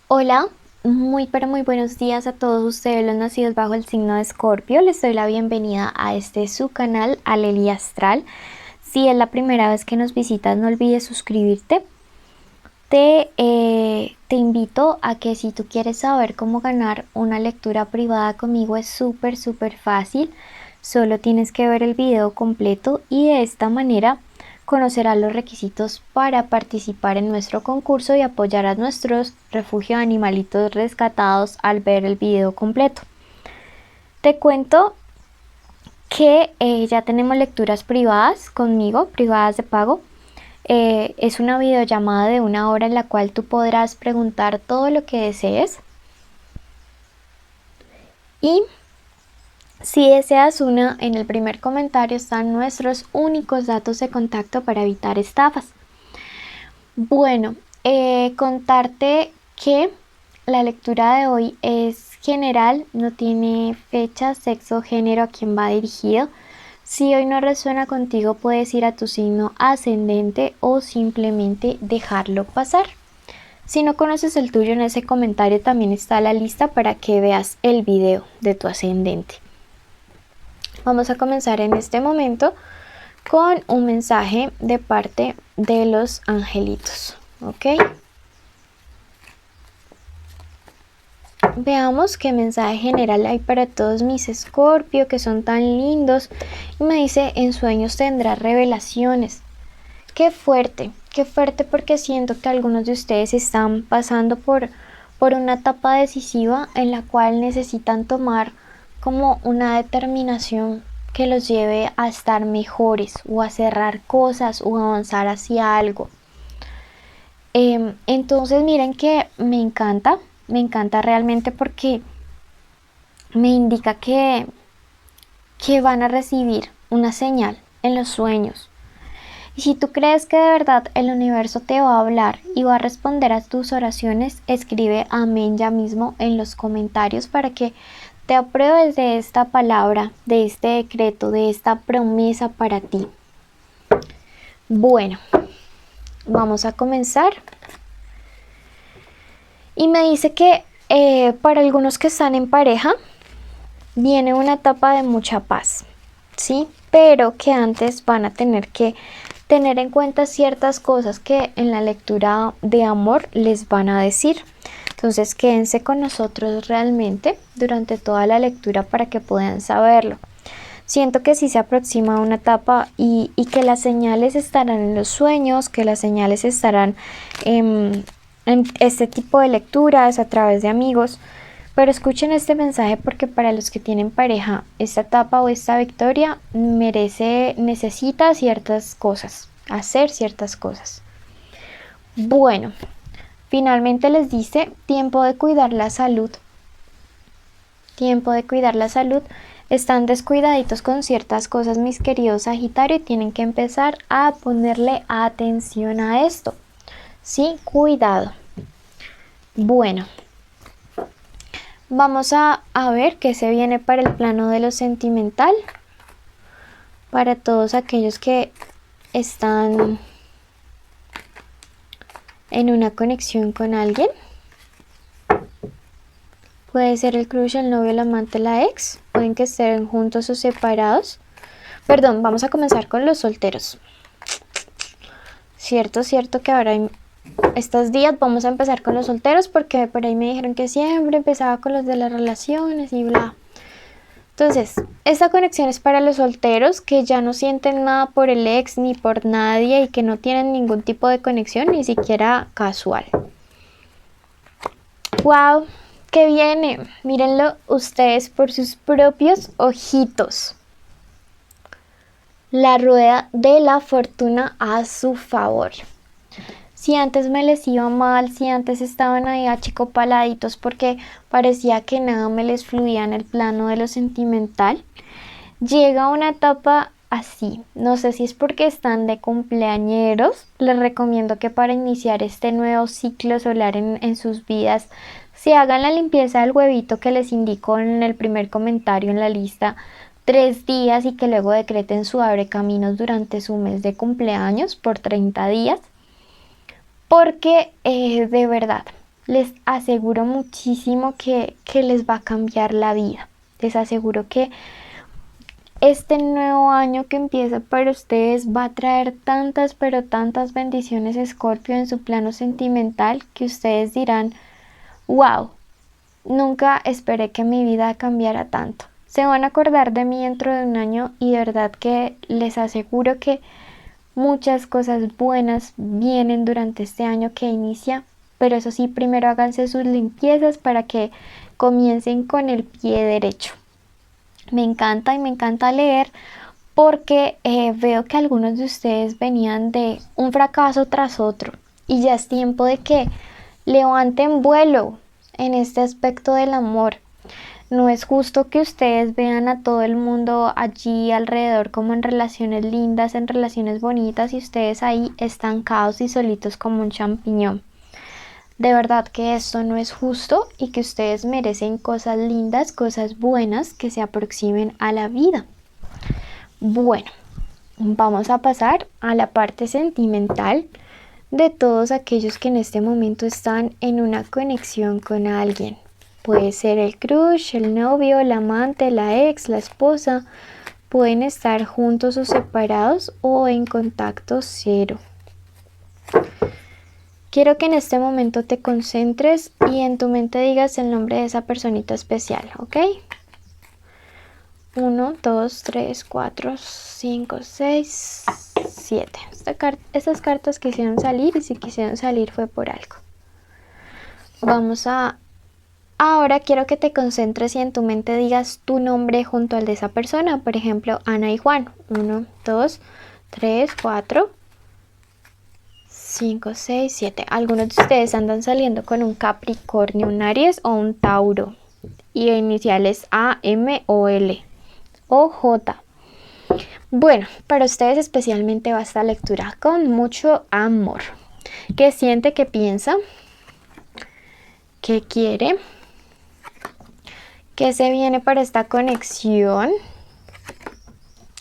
Hola, muy pero muy buenos días a todos ustedes los nacidos bajo el signo de Escorpio. Les doy la bienvenida a este su canal Alelia Astral. Si es la primera vez que nos visitas, no olvides suscribirte. Te invito a que si tú quieres saber cómo ganar una lectura privada conmigo es súper fácil. Solo tienes que ver el video completo y de esta manera conocerás los requisitos para participar en nuestro concurso y apoyar a nuestros refugio de animalitos rescatados al ver el video completo. Te cuento que ya tenemos lecturas privadas conmigo, privadas de pago. Es una videollamada de 1 hora en la cual tú podrás preguntar todo lo que desees. Y si deseas una, en el primer comentario están nuestros únicos datos de contacto para evitar estafas. Bueno, contarte que la lectura de hoy es general, no tiene fecha, sexo, género a quien va dirigido. Si hoy no resuena contigo, puedes ir a tu signo ascendente o simplemente dejarlo pasar. Si no conoces el tuyo, en ese comentario también está la lista para que veas el video de tu ascendente. Vamos a comenzar en este momento con un mensaje de parte de los angelitos, ¿ok? Veamos qué mensaje general hay para todos mis Escorpio que son tan lindos. Y me dice, en sueños tendrás revelaciones. Qué fuerte porque siento que algunos de ustedes están pasando por una etapa decisiva en la cual necesitan tomar como una determinación que los lleve a estar mejores o a cerrar cosas o avanzar hacia algo. Entonces miren que me encanta realmente porque me indica que van a recibir una señal en los sueños. Y si tú crees que de verdad el universo te va a hablar y va a responder a tus oraciones, escribe amén ya mismo en los comentarios para que te apruebes de esta palabra, de este decreto, de esta promesa para ti. Bueno, vamos a comenzar. Y me dice que para algunos que están en pareja, viene una etapa de mucha paz, ¿sí? Pero que antes van a tener que tener en cuenta ciertas cosas que en la lectura de amor les van a decir. Entonces quédense con nosotros realmente durante toda la lectura para que puedan saberlo. Siento que sí se aproxima una etapa y que las señales estarán en los sueños, que las señales estarán en este tipo de lecturas a través de amigos. Pero escuchen este mensaje porque para los que tienen pareja, esta etapa o esta victoria necesita ciertas cosas, hacer ciertas cosas. Bueno, finalmente les dice tiempo de cuidar la salud. Tiempo de cuidar la salud. Están descuidaditos con ciertas cosas, mis queridos Sagitario, y tienen que empezar a ponerle atención a esto. Sí, cuidado. Bueno. Vamos a ver qué se viene para el plano de lo sentimental. Para todos aquellos que están en una conexión con alguien. Puede ser el crush, el novio, el amante, la ex. Pueden que estén juntos o separados. Perdón, vamos a comenzar con los solteros. Cierto que ahora hay... Estos días vamos a empezar con los solteros porque por ahí me dijeron que siempre empezaba con los de las relaciones y bla. Entonces, esta conexión es para los solteros que ya no sienten nada por el ex ni por nadie y que no tienen ningún tipo de conexión, ni siquiera casual. ¡Wow! ¿Qué viene? Mírenlo ustedes por sus propios ojitos. La rueda de la fortuna a su favor. Si antes me les iba mal, si antes estaban ahí achicopaladitos porque parecía que nada me les fluía en el plano de lo sentimental, llega una etapa así. No sé si es porque están de cumpleañeros. Les recomiendo que para iniciar este nuevo ciclo solar en sus vidas se hagan la limpieza del huevito que les indico en el primer comentario en la lista 3 días y que luego decreten su abre caminos durante su mes de cumpleaños por 30 días. Porque de verdad, les aseguro muchísimo que les va a cambiar la vida. Les aseguro que este nuevo año que empieza para ustedes va a traer tantas, pero tantas bendiciones, Escorpio, en su plano sentimental, que ustedes dirán, wow, nunca esperé que mi vida cambiara tanto. Se van a acordar de mí dentro de un año y de verdad que les aseguro que muchas cosas buenas vienen durante este año que inicia, pero eso sí, primero háganse sus limpiezas para que comiencen con el pie derecho. Me encanta y me encanta leer porque veo que algunos de ustedes venían de un fracaso tras otro y ya es tiempo de que levanten vuelo en este aspecto del amor. No es justo que ustedes vean a todo el mundo allí alrededor como en relaciones lindas, en relaciones bonitas y ustedes ahí estancados y solitos como un champiñón. De verdad que esto no es justo y que ustedes merecen cosas lindas, cosas buenas que se aproximen a la vida. Bueno, vamos a pasar a la parte sentimental de todos aquellos que en este momento están en una conexión con alguien. Puede ser el crush, el novio, la amante, la ex, la esposa. Pueden estar juntos o separados o en contacto cero. Quiero que en este momento te concentres y en tu mente digas el nombre de esa personita especial, ¿ok? 1, 2, 3, 4, 5, 6, 7. Estas cartas quisieron salir y si quisieron salir fue por algo. Ahora quiero que te concentres y en tu mente digas tu nombre junto al de esa persona. Por ejemplo, Ana y Juan. 1, 2, 3, 4, 5, 6, 7. Algunos de ustedes andan saliendo con un Capricornio, un Aries o un Tauro. Y iniciales A, M o L o J. Bueno, para ustedes especialmente va esta lectura con mucho amor. ¿Qué siente? ¿Qué piensa? ¿Qué quiere? ¿Qué se viene para esta conexión?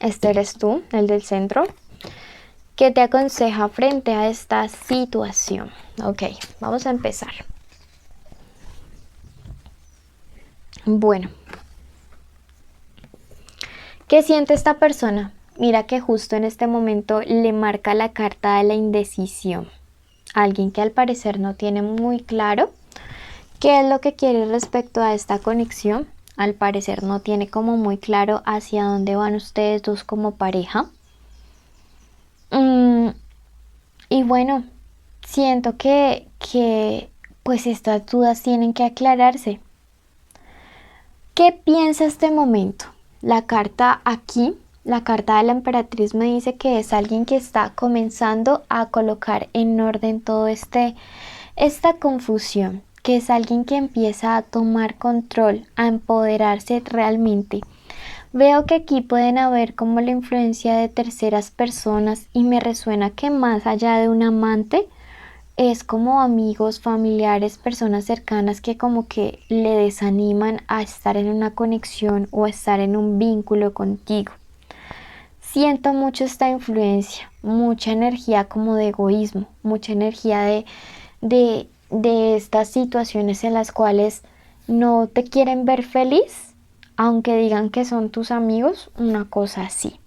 Este eres tú, el del centro. ¿Qué te aconseja frente a esta situación? Ok, vamos a empezar. Bueno, ¿qué siente esta persona? Mira que justo en este momento le marca la carta de la indecisión. Alguien que al parecer no tiene muy claro qué es lo que quiere respecto a esta conexión. Al parecer no tiene como muy claro hacia dónde van ustedes dos como pareja. Y bueno, siento que pues estas dudas tienen que aclararse. ¿Qué piensa este momento? La carta aquí, la carta de la emperatriz me dice que es alguien que está comenzando a colocar en orden todo esta confusión, que es alguien que empieza a tomar control, a empoderarse realmente. Veo que aquí pueden haber como la influencia de terceras personas y me resuena que más allá de un amante es como amigos, familiares, personas cercanas que como que le desaniman a estar en una conexión o a estar en un vínculo contigo. Siento mucho esta influencia, mucha energía como de egoísmo, mucha energía de estas situaciones en las cuales no te quieren ver feliz, aunque digan que son tus amigos, una cosa así.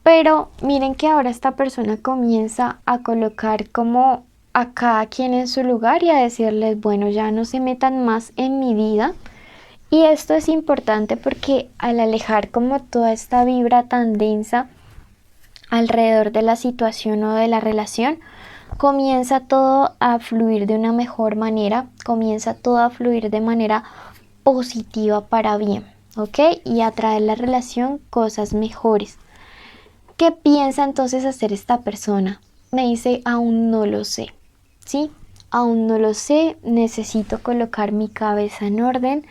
Pero miren que ahora esta persona comienza a colocar como a cada quien en su lugar y a decirles, bueno, ya no se metan más en mi vida. Y esto es importante porque al alejar como toda esta vibra tan densa alrededor de la situación o de la relación, comienza todo a fluir de una mejor manera, comienza todo a fluir de manera positiva para bien, ¿ok? Y a traer la relación cosas mejores. ¿Qué piensa entonces hacer esta persona? Me dice, aún no lo sé, ¿sí? Aún no lo sé, necesito colocar mi cabeza en orden,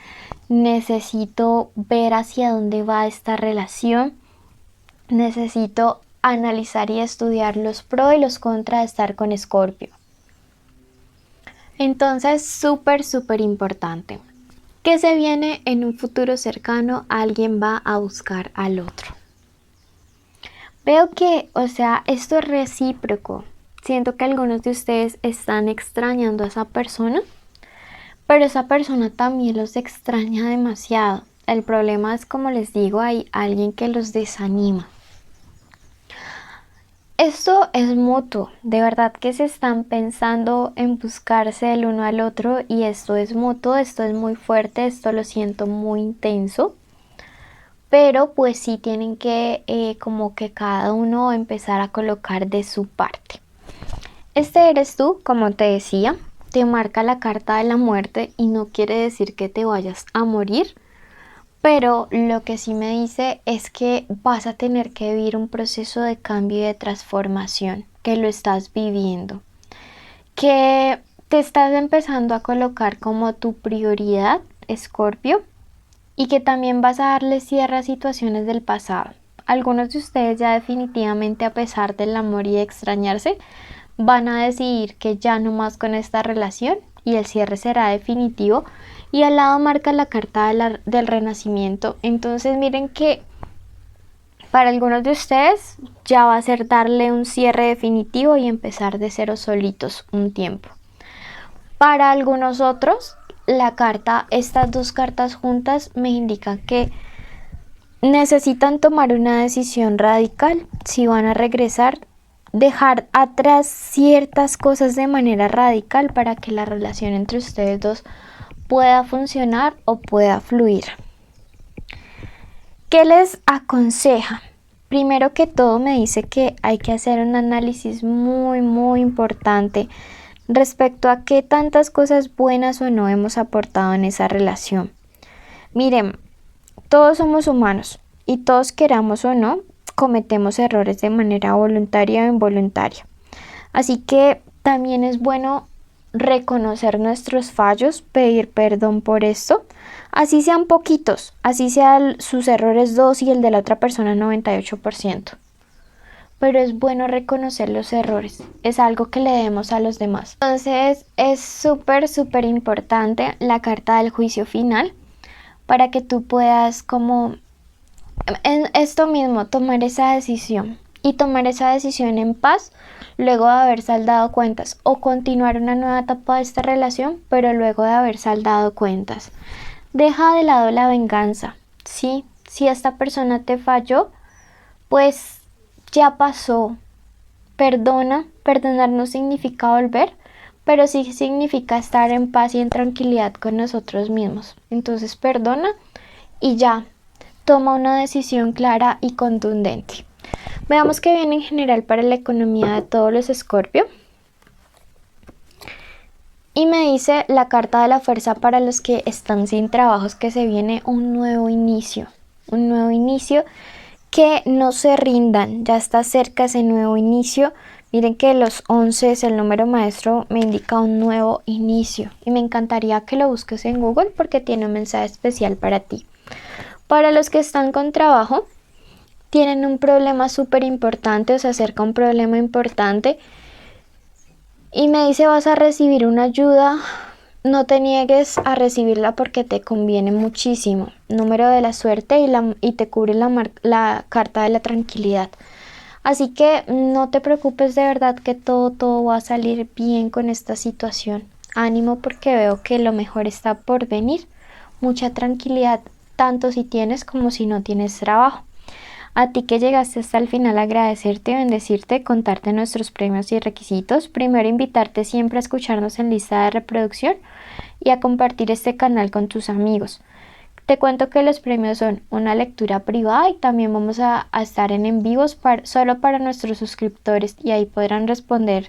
necesito ver hacia dónde va esta relación, necesito analizar y estudiar los pros y los contras de estar con Escorpio. Entonces, súper importante. ¿Qué se viene en un futuro cercano? Alguien va a buscar al otro. Veo que, o sea, esto es recíproco. Siento que algunos de ustedes están extrañando a esa persona, pero esa persona también los extraña demasiado. El problema es, como les digo, hay alguien que los desanima. Esto es mutuo, de verdad que se están pensando en buscarse el uno al otro y esto es mutuo, esto es muy fuerte, esto lo siento muy intenso, pero pues sí tienen que como que cada uno empezar a colocar de su parte. Este eres tú, como te decía, te marca la carta de la muerte y no quiere decir que te vayas a morir. Pero lo que sí me dice es que vas a tener que vivir un proceso de cambio y de transformación, que lo estás viviendo, que te estás empezando a colocar como tu prioridad, Escorpio, y que también vas a darle cierre a situaciones del pasado. Algunos de ustedes ya definitivamente, a pesar del amor y de extrañarse, van a decidir que ya no más con esta relación y el cierre será definitivo. Y al lado marca la carta del renacimiento. Entonces miren que para algunos de ustedes ya va a ser darle un cierre definitivo y empezar de cero solitos un tiempo. Para algunos otros, estas dos cartas juntas me indican que necesitan tomar una decisión radical. Si van a regresar, dejar atrás ciertas cosas de manera radical para que la relación entre ustedes dos pueda funcionar o pueda fluir. ¿Qué les aconseja? Primero que todo me dice que hay que hacer un análisis muy importante respecto a qué tantas cosas buenas o no hemos aportado en esa relación. Miren, todos somos humanos y todos, queramos o no, cometemos errores de manera voluntaria o involuntaria. Así que también es bueno reconocer nuestros fallos, pedir perdón por esto, así sean poquitos, así sean sus errores 2 y el de la otra persona 98%. Pero es bueno reconocer los errores, es algo que le debemos a los demás. Entonces es súper importante la carta del juicio final para que tú puedas como en esto mismo tomar esa decisión y tomar esa decisión en paz luego de haber saldado cuentas, o continuar una nueva etapa de esta relación pero luego de haber saldado cuentas. Deja de lado la venganza, ¿sí? Si esta persona te falló, pues ya pasó. Perdonar no significa volver, pero sí significa estar en paz y en tranquilidad con nosotros mismos. Entonces perdona y ya, toma una decisión clara y contundente. Veamos qué viene en general para la economía de todos los Escorpio. Y me dice la carta de la fuerza para los que están sin trabajos, que se viene un nuevo inicio. Un nuevo inicio, que no se rindan, ya está cerca ese nuevo inicio. Miren que los 11 es el número maestro, me indica un nuevo inicio. Y me encantaría que lo busques en Google porque tiene un mensaje especial para ti. Para los que están con trabajo, tienen un problema súper importante o se acerca un problema importante y me dice vas a recibir una ayuda, no te niegues a recibirla porque te conviene muchísimo. Número de la suerte y te cubre la carta de la tranquilidad. Así que no te preocupes, de verdad que todo va a salir bien con esta situación. Ánimo porque veo que lo mejor está por venir. Mucha tranquilidad, tanto si tienes como si no tienes trabajo. A ti que llegaste hasta el final, agradecerte, bendecirte, contarte nuestros premios y requisitos. Primero, invitarte siempre a escucharnos en lista de reproducción y a compartir este canal con tus amigos. Te cuento que los premios son una lectura privada y también vamos a estar en vivos solo para nuestros suscriptores y ahí podrán responder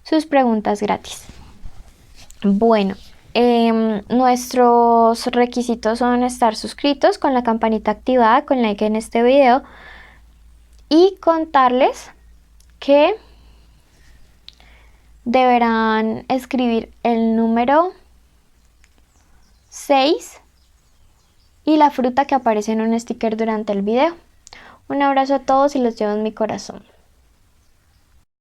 sus preguntas gratis. Bueno, nuestros requisitos son estar suscritos con la campanita activada, con like en este video y contarles que deberán escribir el número 6 y la fruta que aparece en un sticker durante el video. Un abrazo a todos y los llevo en mi corazón.